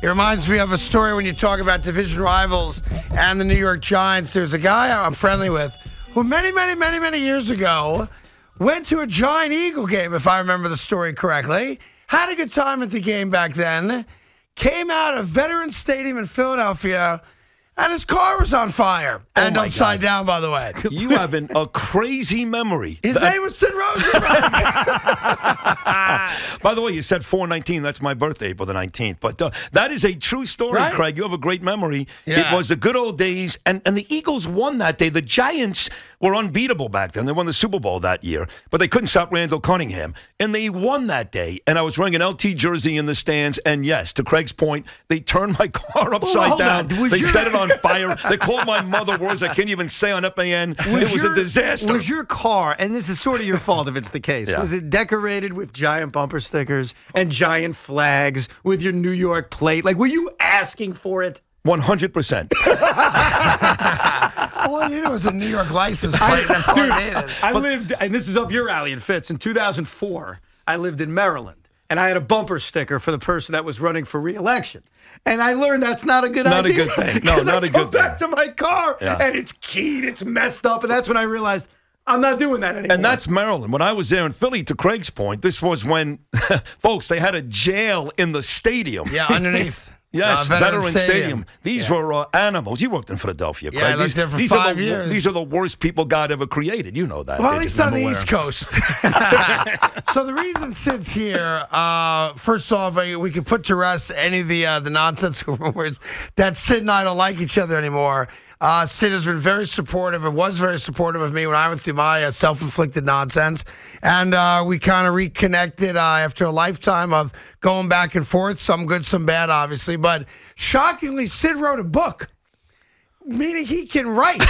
It reminds me of a story when you talk about division rivals and the New York Giants. There's a guy I'm friendly with who many years ago went to a Giant Eagle game, if I remember the story correctly. Had a good time at the game back then. Came out of Veterans Stadium in Philadelphia, and his car was on fire. And upside down, by the way. You have a crazy memory. His name was Sid Rosenberg. By the way, you said 4/19. That's my birthday, April the 19th. But that is a true story, right? Craig. You have a great memory. Yeah. It was the good old days, and the Eagles won that day. The Giants were unbeatable back then. They won the Super Bowl that year, but they couldn't stop Randall Cunningham. And they won that day, and I was wearing an LT jersey in the stands, and yes, to Craig's point, they turned my car upside down. They set it on fire. They called my mother words I can't even say on FAN. It was a disaster. Was your car, and this is sort of your fault if it's the case, was it decorated with giant bumper stickers and giant flags with your New York plate? Like, were you asking for it? 100%. All I needed was a New York license plate. That's all I needed. I lived, and this is up your alley and fits, in 2004, I lived in Maryland. And I had a bumper sticker for the person that was running for re-election. And I learned that's not a good idea. Not a good thing. No, not a good thing. I go back to my car, and it's keyed, it's messed up, and that's when I realized I'm not doing that anymore. And that's Maryland. When I was there in Philly, to Craig's point, this was when, folks, they had a jail in the stadium. Yeah, underneath. Yes, Veterans Stadium. These were animals. You worked in Philadelphia, Craig. Yeah, I lived there for 5 years. These are the worst people God ever created. You know that. Well, at least on the East Coast. So the reason Sid's here, first off, we could put to rest any of the nonsensical rumors that Sid and I don't like each other anymore. Sid has been very supportive and was very supportive of me when I went through my self-inflicted nonsense. And we kind of reconnected after a lifetime of going back and forth, some good, some bad, obviously. But shockingly, Sid wrote a book, meaning he can write,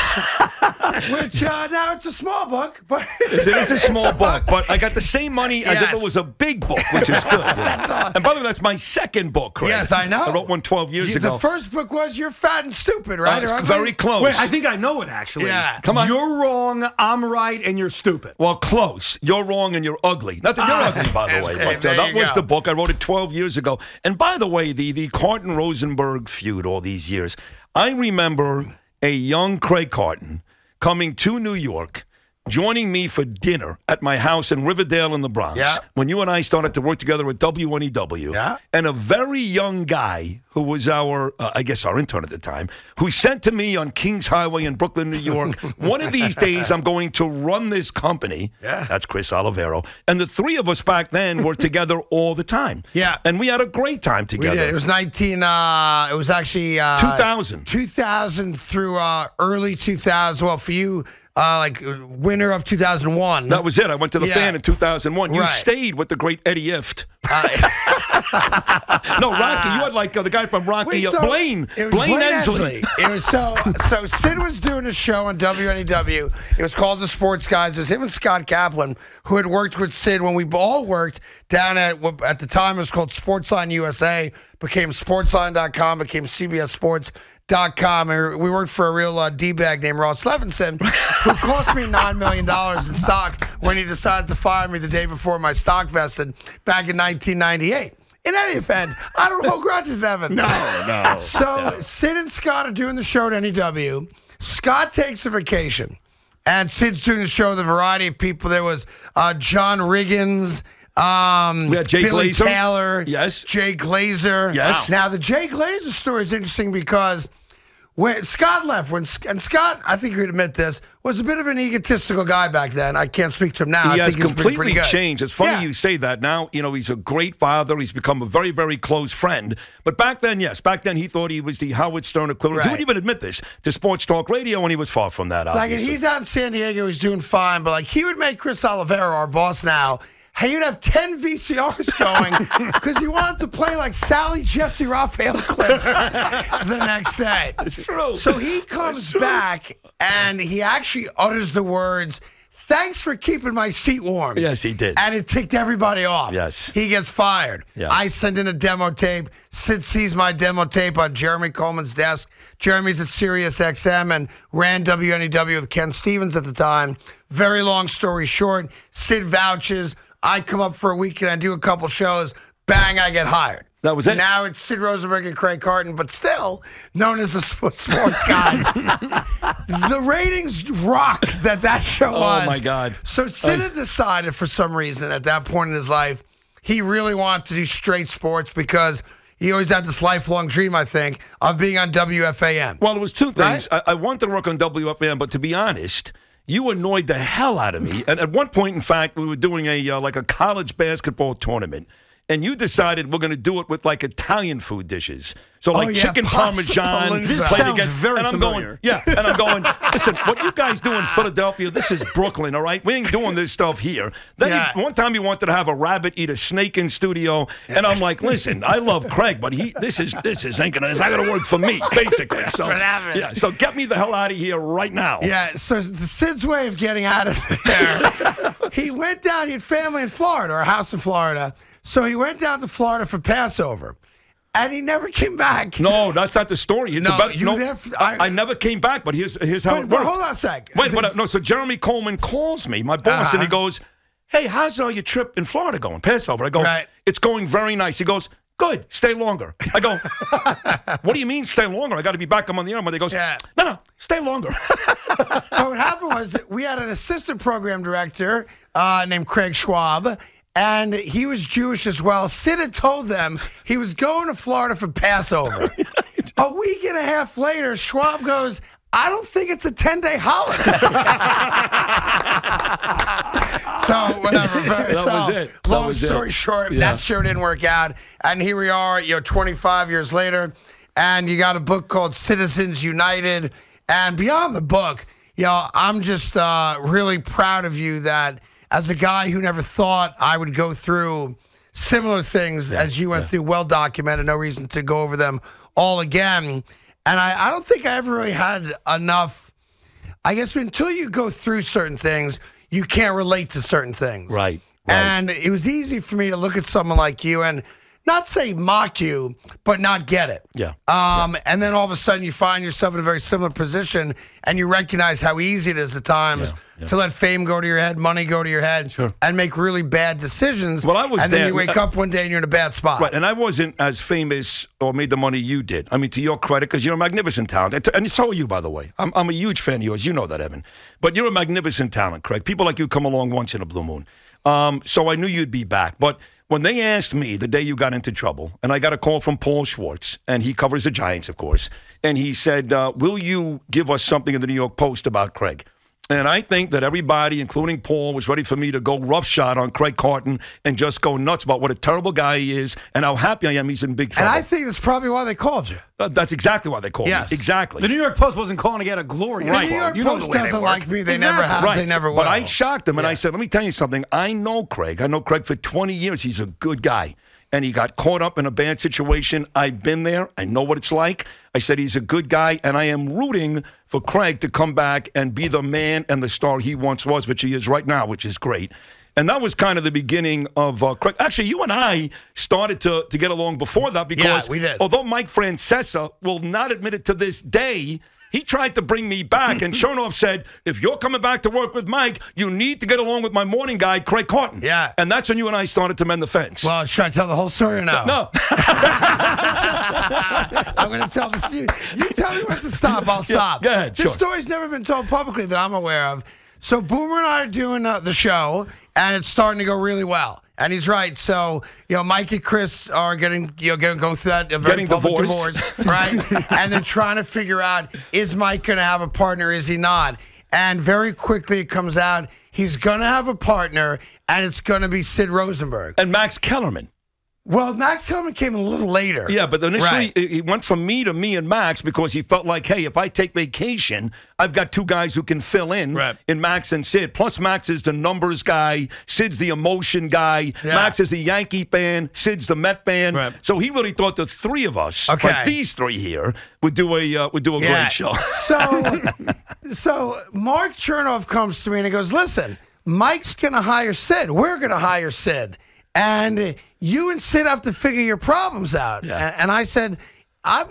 which now it's a small book. But it is a small book, but I got the same money as if it was a big book, which is good. And by the way, that's my second book, Craig. Yes, I know. I wrote one 12 years ago. The first book was You're Fat and Stupid, right? It's very close. Wait, I think I know it, actually. Yeah. Come on. You're wrong, I'm right, and you're stupid. Well, close. You're wrong and you're ugly. Not that you're ugly, by the way, but that was the book. I wrote it 12 years ago. And by the way, the Carton Rosenberg feud all these years, I remember a young Craig Carton coming to New York, joining me for dinner at my house in Riverdale in the Bronx, when you and I started to work together at WNEW, and a very young guy who was our intern at the time, who said to me on Kings Highway in Brooklyn, New York, one of these days I'm going to run this company. That's Chris Olivero. And the three of us back then were together all the time. And we had a great time together. We did. It was it was actually 2000. 2000 through early 2000. Well, for you, like winter of 2001. That was it. I went to the fan in 2001. You stayed with the great Eddie Ift. No, Rocky. You had like the guy from Rocky, Blaine. It was Blaine Ensley. It was so Sid was doing a show on WNEW. It was called The Sports Guys. It was him and Scott Kaplan, who had worked with Sid when we all worked down at the time it was called Sportsline USA, became Sportsline.com, became CBS Sports.com. We worked for a real D-bag named Ross Levinson, who cost me $9 million in stock when he decided to fire me the day before my stock vested back in 1998. In any event, I don't hold grudges, Evan. No. So Sid and Scott are doing the show at NEW. Scott takes a vacation, and Sid's doing the show with a variety of people. There was John Riggins. We had Jay Billy Glazer. Taylor. Yes. Jay Glazer. Yes. Now, the Jay Glazer story is interesting because when Scott left, and Scott, I think you would admit this, was a bit of an egotistical guy back then. I can't speak to him now. He I has think completely changed. It's funny you say that. Now, he's a great father. He's become a very, very close friend. But back then, yes, he thought he was the Howard Stern equivalent. He would even admit this to Sports Talk Radio when he was far from that, obviously. Like, he's out in San Diego. He's doing fine. But, like, he would make Chris Olivero, our boss now, hey, you'd have 10 VCRs going because you wanted to play like Sally Jesse Raphael clips the next day. It's true. So he comes back and he actually utters the words, "Thanks for keeping my seat warm." Yes, he did. And it ticked everybody off. Yes. He gets fired. Yeah. I send in a demo tape. Sid sees my demo tape on Jeremy Coleman's desk. Jeremy's at Sirius XM and ran WNEW with Ken Stevens at the time. Very long story short, Sid vouches. I come up for a week and I do a couple shows. Bang, I get hired. That was it. Now it's Sid Rosenberg and Craig Carton, but still known as the sports guys. The ratings rock that show was. Oh, my God. So Sid had decided for some reason at that point in his life, he really wanted to do straight sports because he always had this lifelong dream, I think, of being on WFAN. Well, it was two things. Right? I wanted to work on WFAN, but to be honest, you annoyed the hell out of me. And at one point, in fact, we were doing like a college basketball tournament. And you decided we're going to do it with like Italian food dishes. So like chicken parmesan. This sounds very familiar. And I'm going, listen, what you guys do in Philadelphia, this is Brooklyn, all right? We ain't doing this stuff here. Then one time you wanted to have a rabbit eat a snake in studio. And I'm like, listen, I love Craig, but this ain't gonna work for me, basically. So so get me the hell out of here right now. Yeah, so the Sid's way of getting out of there, he went down, he had family in Florida, or a house in Florida. So he went down to Florida for Passover, and he never came back. No, that's not the story. It's I never came back, but here's how it worked. Hold on a sec. So Jeremy Coleman calls me, my boss, and he goes, hey, how's your trip in Florida going, Passover? I go, it's going very nice. He goes, good, stay longer. I go, what do you mean stay longer? I got to be back. I'm on the air. He goes, no, stay longer. So what happened was we had an assistant program director named Craig Schwab, and he was Jewish as well. Sid had told them he was going to Florida for Passover. A week and a half later, Schwab goes, I don't think it's a 10-day holiday. So, whatever. That was it. Long story short, that show didn't work out. And here we are, 25 years later, and you got a book called Citizens United. And beyond the book, I'm just really proud of you that as a guy who never thought I would go through similar things as you went through, well documented, no reason to go over them all again. And I don't think I ever really had enough, I guess, until you go through certain things, you can't relate to certain things. Right. And it was easy for me to look at someone like you and not say mock you, but not get it. And then all of a sudden you find yourself in a very similar position and you recognize how easy it is at times to let fame go to your head, money go to your head, and make really bad decisions. Well, I was and then you wake up one day and you're in a bad spot. Right, and I wasn't as famous or made the money you did. I mean, to your credit, because you're a magnificent talent. And so are you, by the way. I'm a huge fan of yours. You know that, Evan. But you're a magnificent talent, Craig. People like you come along once in a blue moon. So I knew you'd be back. But when they asked me the day you got into trouble, and I got a call from Paul Schwartz, and he covers the Giants, of course, and he said, will you give us something in the New York Post about Craig? And I think that everybody, including Paul, was ready for me to go roughshod on Craig Carton and just go nuts about what a terrible guy he is and how happy I am he's in big trouble. And I think that's probably why they called you. That's exactly why they called me. Exactly. The New York Post wasn't calling to get a glory. The New York Post doesn't like me. They never have. They never will. But I shocked him, and I said, let me tell you something. I know Craig. I know Craig for 20 years. He's a good guy. And he got caught up in a bad situation. I've been there. I know what it's like. I said he's a good guy, and I am rooting for Craig to come back and be the man and the star he once was, which he is right now, which is great. And that was kind of the beginning of Craig. Actually, you and I started to get along before that because we did. Although Mike Francesa will not admit it to this day, he tried to bring me back, and Chernoff said, if you're coming back to work with Mike, you need to get along with my morning guy, Craig Carton. Yeah. And that's when you and I started to mend the fence. Well, should I tell the whole story or no? No. I'm going to tell the story. You tell me when to stop, I'll stop. Go ahead, This story's never been told publicly that I'm aware of. So Boomer and I are doing the show, and it's starting to go really well. And he's right. So, Mike and Chris are going through that very public divorce, right? And they're trying to figure out, is Mike going to have a partner? Is he not? And very quickly it comes out, he's going to have a partner, and it's going to be Sid Rosenberg. And Max Kellerman. Well, Max Kellerman came a little later. Yeah, but initially he went from me to me and Max because he felt like, hey, if I take vacation, I've got two guys who can fill in Max and Sid. Plus, Max is the numbers guy. Sid's the emotion guy. Yeah. Max is the Yankee fan. Sid's the Met fan. Right. So he really thought the three of us, like these three here, would do a great show. So Mark Chernoff comes to me and he goes, listen, Mike's going to hire Sid. We're going to hire Sid. And you and Sid have to figure your problems out. Yeah. And I said,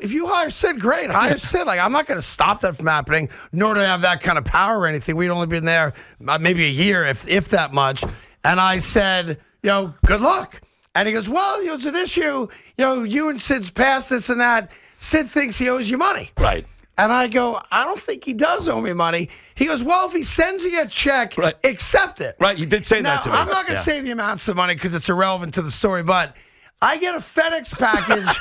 if you hire Sid, great. Hire Sid. Like, I'm not going to stop that from happening, nor do I have that kind of power or anything. We'd only been there maybe a year, if that much. And I said, good luck. And he goes, well, it's an issue. You and Sid's past this and that. Sid thinks he owes you money. Right. And I go, I don't think he does owe me money. He goes, well, if he sends you a check, accept it. Right, you did say that to me. I'm not going to say the amounts of money because it's irrelevant to the story, but I get a FedEx package.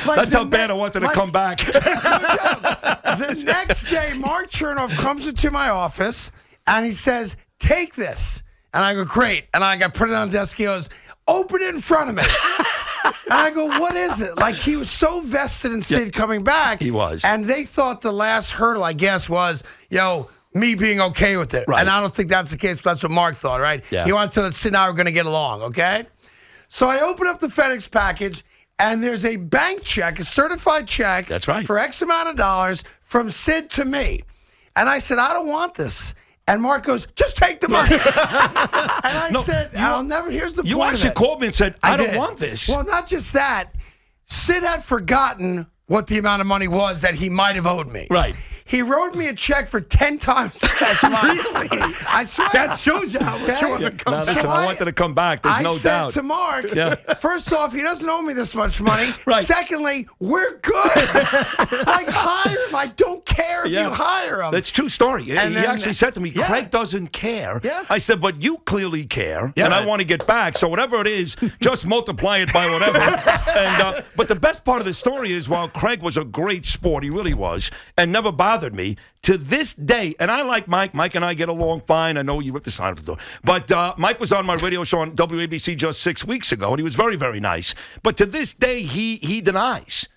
That's how bad I wanted to come back. The next day, Mark Chernoff comes into my office, and he says, take this. And I go, great. And I put it on the desk. He goes, open it in front of me. And I go, what is it? Like, he was so vested in Sid coming back. He was. And they thought the last hurdle, I guess, was, me being okay with it. Right. And I don't think that's the case, but that's what Mark thought, right? Yeah. He wanted to know that Sid and I were going to get along, okay? So I open up the FedEx package, and there's a bank check, a certified check. That's right. For X amount of dollars from Sid to me. And I said, I don't want this. And Mark goes, just take the money. And I said, I'll never, here's the point. You actually called me and said, I don't want this. Well, not just that. Sid had forgotten what the amount of money was that he might have owed me. Right. He wrote me a check for 10 times that money. Really? I swear. That shows you how much you want to come back. Listen, I wanted to come back. There's no doubt. I said to Mark, first off, he doesn't owe me this much money. Right. Secondly, we're good. Like, hire him. I don't care if you hire him. That's a true story. And he actually said to me, Craig doesn't care. Yeah. I said, but you clearly care, and I want to get back. So whatever it is, just multiply it by whatever. But the best part of the story is, while Craig was a great sport, he really was, and never bothered me, to this day, and I like Mike. Mike and I get along fine. I know you ripped the sign off the door. But Mike was on my radio show on WABC just 6 weeks ago, and he was very, very nice. But to this day, he denies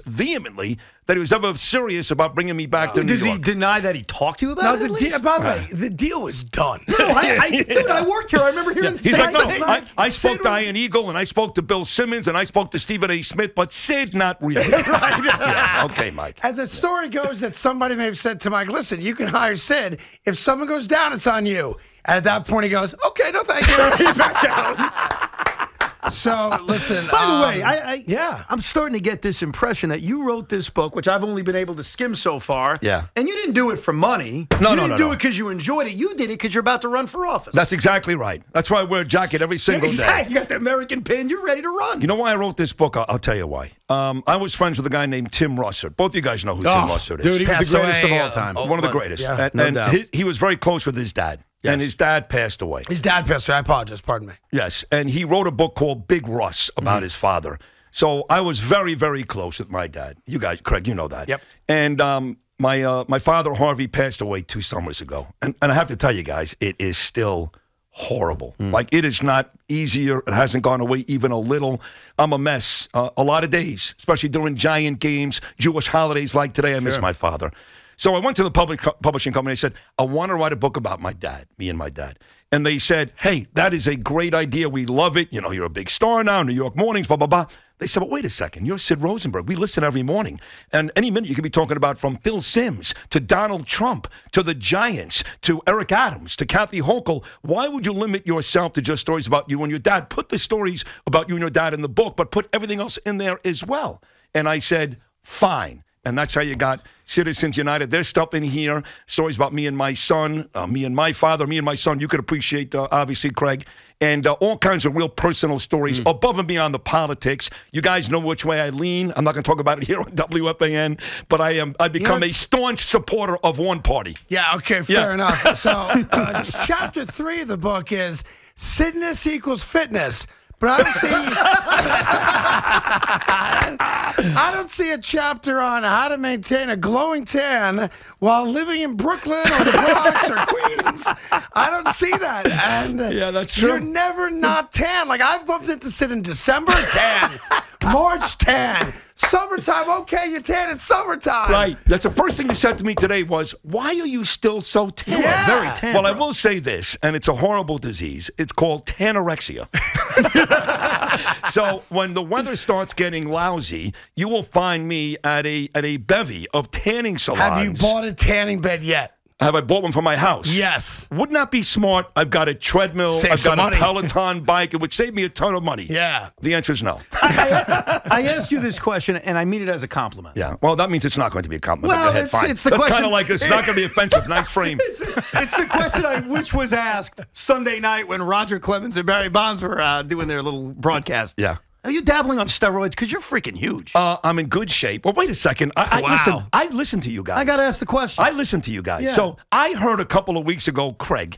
vehemently that he was ever serious about bringing me back to New York. Does he deny that he talked to you about it? By the way, the deal was done. No, I worked here. I remember hearing the He's same like, thing. no, I spoke to Ian Eagle, and I spoke to Bill Simmons, and I spoke to Stephen A. Smith, but Sid, not really. Okay, Mike. And the story goes that somebody may have said to Mike, listen, you can hire Sid. If someone goes down, it's on you. And at that point, he goes, okay, no, thank you. He's back down. So, listen. By the way, I'm starting to get this impression that you wrote this book, which I've only been able to skim so far. Yeah. And you didn't do it for money. You didn't do it because you enjoyed it. You did it because you're about to run for office. That's exactly right. That's why I wear a jacket every single day. You got the American pin. You're ready to run. You know why I wrote this book? I'll tell you why. I was friends with a guy named Tim Russert. Both of you guys know who Tim Russert is. Dude, he's the greatest of all time. One of the greatest. Yeah, no doubt. He was very close with his dad. Yes. And his dad passed away. His dad passed away. I apologize. Pardon me. Yes. And he wrote a book called Big Russ about his father. So I was very, very close with my dad. You guys, Craig, you know that. Yep. And my father, Harvey, passed away 2 summers ago. And I have to tell you guys, it is still horrible. Like, it is not easier. It hasn't gone away even a little. I'm a mess. A lot of days, especially during Giant games, Jewish holidays like today, I miss my father. So I went to the publishing company. I said, I want to write a book about my dad, me and my dad. And they said, hey, that is a great idea. We love it. You know, you're a big star now, New York mornings, blah, blah, blah. They said, but wait a second. You're Sid Rosenberg. We listen every morning. And any minute you could be talking about from Phil Simms to Donald Trump to the Giants to Eric Adams to Kathy Hochul. Why would you limit yourself to just stories about you and your dad? Put the stories about you and your dad in the book, but put everything else in there as well. And I said, fine. And that's how you got Citizens United. There's stuff in here, stories about me and my son, me and my father, me and my son. You could appreciate, obviously, Craig. And all kinds of real personal stories above and beyond the politics. You guys know which way I lean. I'm not going to talk about it here on WFAN, but I've become a staunch supporter of one party. Yeah, okay, fair enough. So chapter 3 of the book is Sidness equals fitness. But I don't see a chapter on how to maintain a glowing tan while living in Brooklyn or the Bronx or Queens. I don't see that. And yeah, that's true. You're never not tan. Like, I've bumped into Sid in December, tan. March, tan. Summertime, okay, you're tan in summertime. Right. That's the first thing you said to me today was, why are you still so tan? Yeah. Very tan. Well, I will say this, and it's a horrible disease. It's called tanorexia. So when the weather starts getting lousy, you will find me at a bevy of tanning salons. Have you bought a tanning bed yet? Have I bought one for my house? Yes. Wouldn't that be smart? I've got a treadmill. Save I've got some money. a Peloton bike. It would save me a ton of money. Yeah. The answer is no. I asked you this question, and I mean it as a compliment. Yeah. Well, that means it's not going to be a compliment. Well, Go ahead, fine. it's the That's question. kind of like it's not going to be offensive. Nice frame. It's the question which was asked Sunday night when Roger Clemens and Barry Bonds were doing their little broadcast. Yeah. Are you dabbling on steroids? Because you're freaking huge. I'm in good shape. Well, wait a second. I listen to you guys. I got to ask the question. I listen to you guys. Yeah. So I heard a couple of weeks ago, Craig,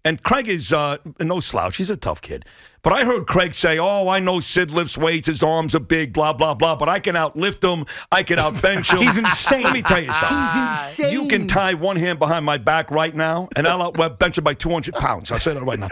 and Craig is no slouch. He's a tough kid. But I heard Craig say, I know Sid lifts weights. His arms are big, blah, blah, blah. But I can outlift him. I can outbench him. He's insane. Let me tell you something. He's insane. You can tie one hand behind my back right now, and I'll outbench him by 200 pounds. I'll say that right now.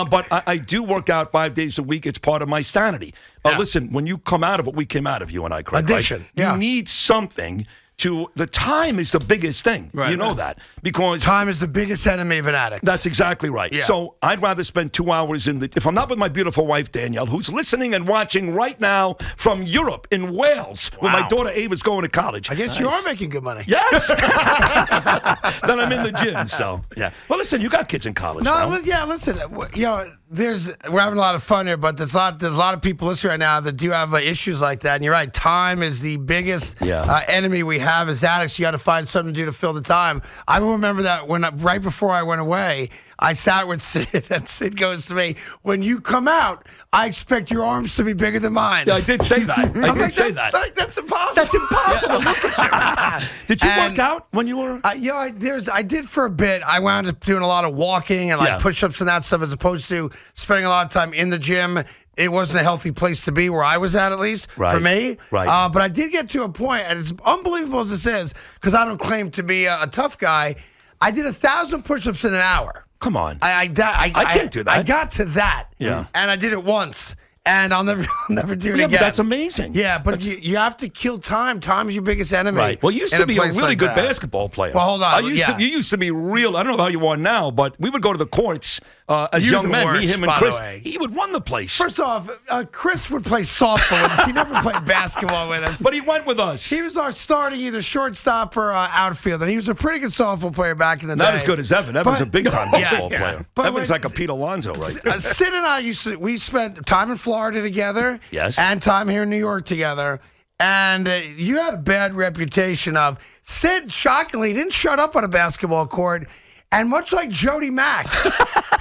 But I do work out 5 days a week. It's part of my sanity. Listen, when you come out of it, we came out of you and I, Craig. Addiction. Right? Yeah. You need something. The time is the biggest thing. Right, you know that. Because time is the biggest enemy of an addict. That's exactly right. Yeah. So I'd rather spend 2 hours if I'm not with my beautiful wife, Danielle, who's listening and watching right now from Europe in Wales, where my daughter Ava's going to college. I guess you are making good money. Yes. Then I'm in the gym, so yeah. Well, listen, you got kids in college now. Yeah, listen, we're having a lot of fun here, but there's a lot of people listening right now that do have issues like that. And you're right, time is the biggest enemy we have as addicts. You got to find something to do to fill the time. I remember that right before I went away, I sat with Sid, and Sid goes to me, "When you come out, I expect your arms to be bigger than mine." Yeah, I did say that. I did say that. That's impossible. That's impossible. Yeah. Did you work out when you were? I did for a bit. I wound up doing a lot of walking and push-ups and that stuff, as opposed to spending a lot of time in the gym. It wasn't a healthy place to be, where I was at least, for me. Right. But I did get to a point, and as unbelievable as this is, because I don't claim to be a tough guy, I did 1,000 push-ups in an hour. Come on. I can't do that. I got to that. Yeah. And I did it once. And I'll never do it again. But that's amazing. Yeah, but you have to kill time. Time is your biggest enemy. Right. Well, you used to be a really good basketball player. Well, hold on. You used to be real. I don't know how you are now, but we would go to the courts as You're young the men. worst, Me, him, and by Chris. the way. He would run the place. First off, Chris would play softball with us. He never played basketball with us. But he went with us. He was our starting either shortstop or outfielder. He was a pretty good softball player back in the day. Not as good as Evan. Evan's a big-time baseball player. But Evan's like a Pete Alonso, right? Sid and I we spent time in Florida together. Yes. And time here in New York together. And you had a bad reputation of Sid, shockingly, didn't shut up on a basketball court. And much like Jody Mack,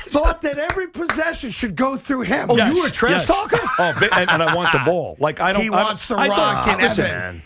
thought that every possession should go through him. Oh, you were a trash talker? Oh, and I want the ball. Like I don't. He wants the rock and Evan.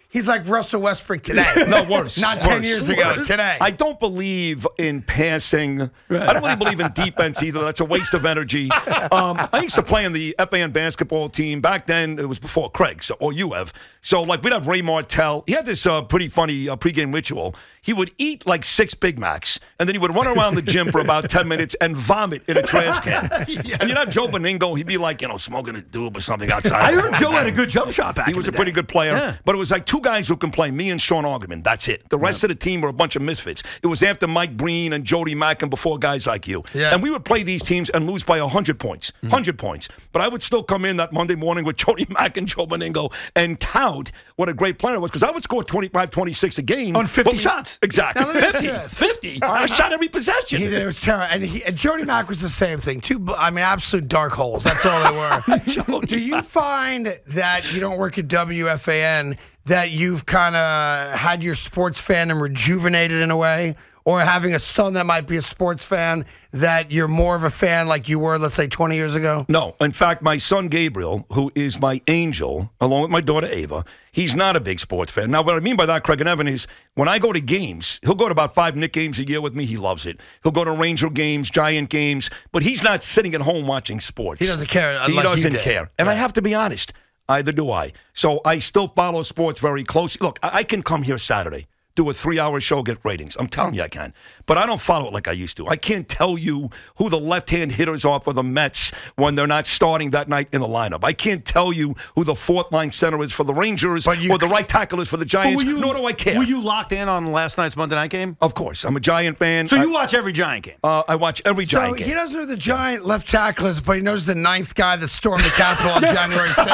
He's like Russell Westbrook today. No, worse. Not 10 years ago, today. I don't believe in passing. I don't really believe in defense either. That's a waste of energy. I used to play in the FAN basketball team. Back then, it was before Craig, or you have. So, we'd have Ray Martell. He had this pretty funny pregame ritual. He would eat 6 Big Macs, and then he would run around the gym for about 10 minutes and vomit in a trash can. Yes. And you'd have Joe Beningo. He'd be smoking a doob or something outside. I heard Joe had a good jump shot back. He was a pretty good player, but it was 2 guys who can play, me and Sean Augerman. That's it. The rest of the team were a bunch of misfits. It was after Mike Breen and Jody Mack and before guys like you. Yeah. And we would play these teams and lose by 100 points. 100 points. But I would still come in that Monday morning with Jody Mack and Joe Beningo and tout what a great player I was, because I would score 25, 26 a game. On 50 shots. Exactly. Now, 50. I shot every possession. It was terrible. And Jody Mack was the same thing. Absolute dark holes. That's all they were. Do you find that you don't work at WFAN, that you've kind of had your sports fandom rejuvenated in a way? Or having a son that might be a sports fan, that you're more of a fan like you were, let's say, 20 years ago? No. In fact, my son Gabriel, who is my angel, along with my daughter Ava, he's not a big sports fan. Now, what I mean by that, Craig and Evan, is when I go to games, he'll go to about 5 Knick games a year with me. He loves it. He'll go to Ranger games, Giant games, but he's not sitting at home watching sports. He doesn't care. He doesn't care. And I have to be honest, either do I. So I still follow sports very closely. Look, I can come here Saturday, do a 3-hour show, get ratings. I'm telling you I can. But I don't follow it like I used to. I can't tell you who the left-hand hitters are for the Mets when they're not starting that night in the lineup. I can't tell you who the 4th-line center is for the Rangers or the right tackle is for the Giants, nor do I care. Were you locked in on last night's Monday night game? Of course. I'm a Giant fan. So you watch every Giant game? I watch every Giant game. So he doesn't know who the Giant left tackle is, but he knows the 9th guy that stormed the Capitol on January 6th.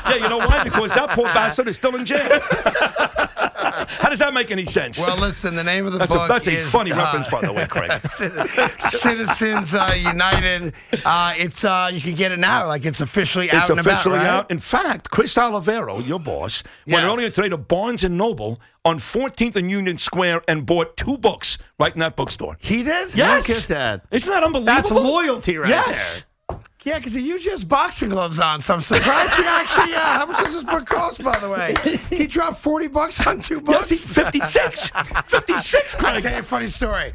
Yeah, you know why? Because that poor bastard is still in jail. How does that make any sense? Well, listen, the name of the book that's is... a funny reference, by the way, Craig. Citizens United. You can get it now. Like, it's officially out and about, It's officially right? out. In fact, Chris Olivero, your boss, went earlier today to Barnes & Noble on 14th and Union Square and bought 2 books right in that bookstore. He did? Yes. Look at that. Isn't that unbelievable? That's loyalty right there. Yes. Yeah, because he usually has boxing gloves on, so I'm surprised he actually... how much does this book cost, by the way? He dropped $40 on 2 books? Yes, 56. 56, I'll Craig. tell you a funny story.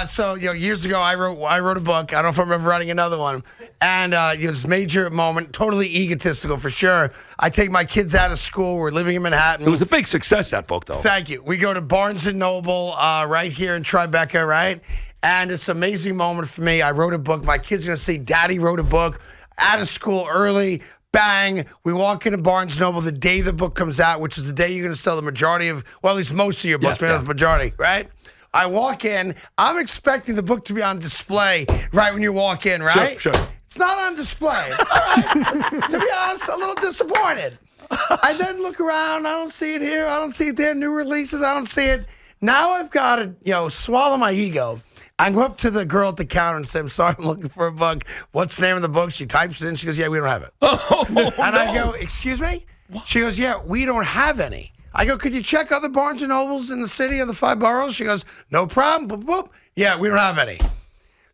So, years ago, I wrote a book. I don't know if I'm ever writing another one. And this major moment, totally egotistical for sure. I take my kids out of school. We're living in Manhattan. It was a big success, that book, though. Thank you. We go to Barnes & Noble right here in Tribeca, right? And it's an amazing moment for me. I wrote a book. My kids are going to see Daddy wrote a book. Out of school early. Bang. We walk into Barnes & Noble the day the book comes out, which is the day you're going to sell the majority of, well, at least most of your books, maybe not the majority, right? I walk in. I'm expecting the book to be on display right when you walk in, right? Sure. It's not on display. All right. To be honest, a little disappointed. I then look around. I don't see it here. I don't see it there. New releases. I don't see it. Now I've got to, swallow my ego. I go up to the girl at the counter and say, I'm sorry, I'm looking for a book. What's the name of the book? She types it in. She goes, yeah, we don't have it. And I go, excuse me? What? She goes, yeah, we don't have any. I go, could you check other Barnes & Nobles in the city of the 5 boroughs? She goes, no problem. Boop, boop. Yeah, we don't have any.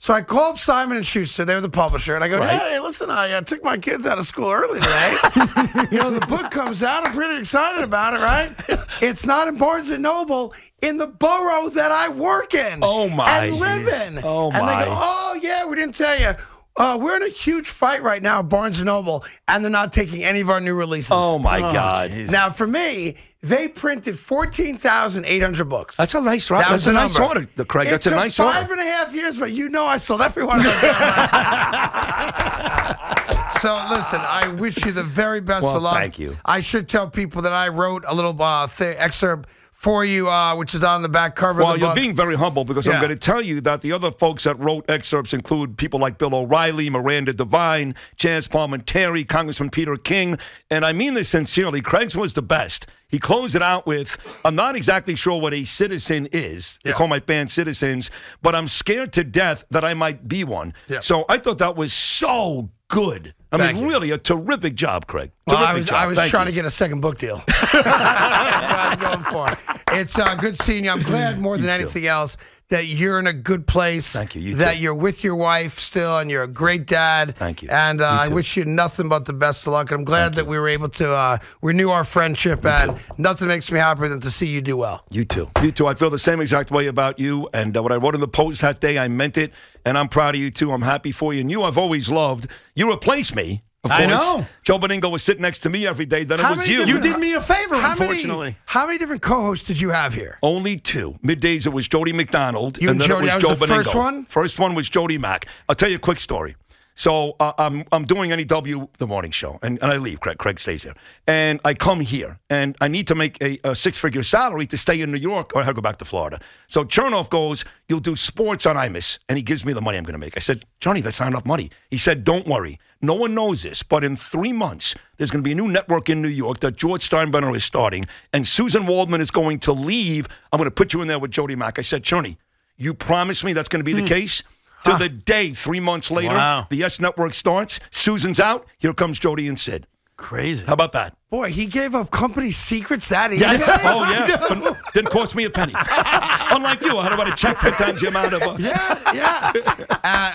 So I called Simon & Schuster. They're the publisher. And I go, hey, listen, I took my kids out of school early today. The book comes out. I'm pretty excited about it, right? It's not in Barnes & Noble in the borough that I work in and live in. Oh, and my. they go, oh, yeah, we didn't tell you. We're in a huge fight right now at Barnes & Noble, and they're not taking any of our new releases. Oh, my God. Now, for me, they printed 14,800 books. That's a nice order. That's a nice order, Craig. That's a nice order. It took 5.5 years, but I sold every one of them. So, listen, I wish you the very best of luck. Thank you. I should tell people that I wrote a little excerpt for you, which is on the back cover of the book. Well, you're being very humble because I'm going to tell you that the other folks that wrote excerpts include people like Bill O'Reilly, Miranda Devine, Chance Parliamentary, Congressman Peter King, and I mean this sincerely. Craig's was the best. He closed it out with, I'm not exactly sure what a citizen is. They call my band Citizens, but I'm scared to death that I might be one. Yeah. So I thought that was so good. I mean, really a terrific job, Craig. Well, I was trying to get a second book deal. That's what I was going for. It's good seeing you. I'm glad more than anything else that you're in a good place. Thank you. That you're with your wife still, and you're a great dad. Thank you. And I wish you nothing but the best of luck. I'm glad that we were able to renew our friendship, and nothing makes me happier than to see you do well. You too. You too. I feel the same exact way about you. And what I wrote in the Post that day, I meant it. And I'm proud of you too. I'm happy for you. And you, I've always loved. You replaced me. Of course. I know. Joe Beningo was sitting next to me every day. Then it was you. You did me a favor, unfortunately. How many different co-hosts did you have here? Only 2. Middays, it was Jody McDonald. You and then Jody, it was Joe Beningo. First one? First one was Jody Mack. I'll tell you a quick story. So I'm doing NEW, the morning show, and I leave. Craig stays here. And I come here, and I need to make a 6-figure salary to stay in New York, or I have to go back to Florida. So Chernoff goes, you'll do sports on IMUS, and he gives me the money I'm going to make. I said, Johnny, that's not enough money. He said, don't worry. No one knows this, but in 3 months, there's going to be a new network in New York that George Steinbrenner is starting, and Susan Waldman is going to leave. I'm going to put you in there with Jody Mack. I said, Johnny, you promise me that's going to be the case? To the day, 3 months later, the Yes Network starts. Susan's out. Here comes Jody and Sid. Crazy. How about that? Boy, he gave up company secrets that easy. Yes. Oh, yeah. Didn't cost me a penny. Unlike you, I had to check 10 times the amount of...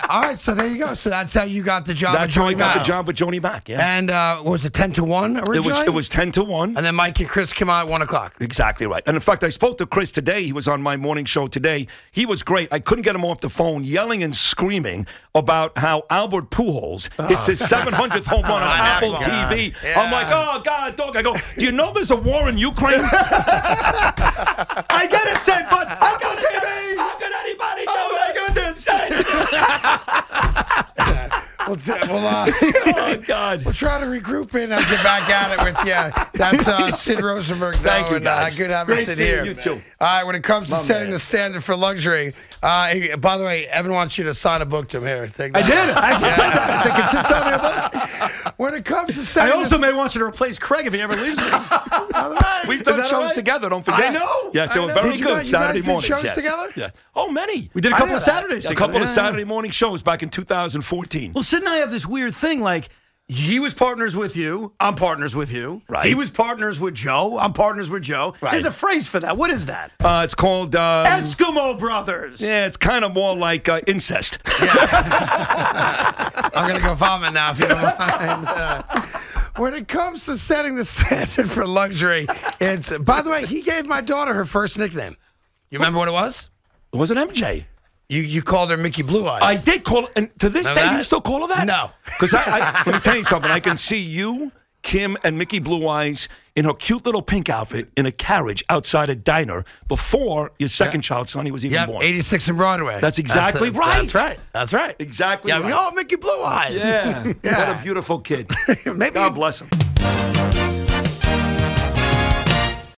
All right, so there you go. So that's how you got the job That's with Jody how I got Mack. the job with Jody Mack, yeah. And was it 10-1 originally? It was 10-1. And then Mike and Chris came out at 1 o'clock. Exactly right. And in fact, I spoke to Chris today. He was on my morning show today. He was great. I couldn't get him off the phone yelling and screaming about how Albert Pujols hits his 700th home run on Apple TV. Yeah. I'm like, oh, God, dog. I go, do you know there's a war in Ukraine? I get it, Sid, but I got TV. How could anybody do it? Well, Oh, God. We'll try to regroup and get back at it with you. That's Sid Rosenberg, though. Thank you, guys. Good having Sid here. You too. All right, when it comes to setting the standard for luxury, by the way, Evan wants you to sign a book to him here. I did. I actually said that. I said, can Sid sign me a book? When it comes to setting I also may want you to replace Craig if he ever leaves me. We've done shows together, don't forget. I know. Yeah, so very good. Saturday mornings. You guys did shows together? Yeah. Oh, many. We did a couple of Saturdays together. A couple of Saturday morning shows back in 2014. Well, Sid and I have this weird thing, like, he was partners with you. I'm partners with you. Right. He was partners with Joe. I'm partners with Joe. Right. There's a phrase for that. What is that? It's called... Eskimo Brothers. Yeah, it's kind of more like incest. I'm going to go vomit now, if you don't mind. When it comes to setting the standard for luxury, it's... By the way, he gave my daughter her first nickname. You remember what it was? It was an MJ. You called her Mickey Blue Eyes. I did call her, and to this day, you still call her that? No. Because let me tell you something. I can see you, Kim, and Mickey Blue Eyes in her cute little pink outfit in a carriage outside a diner before your second child, Sonny, was even born. 86 and Broadway. That's exactly right. That's right. That's right. Exactly right. Oh, Mickey Blue Eyes. Yeah. What a beautiful kid. Maybe God bless him.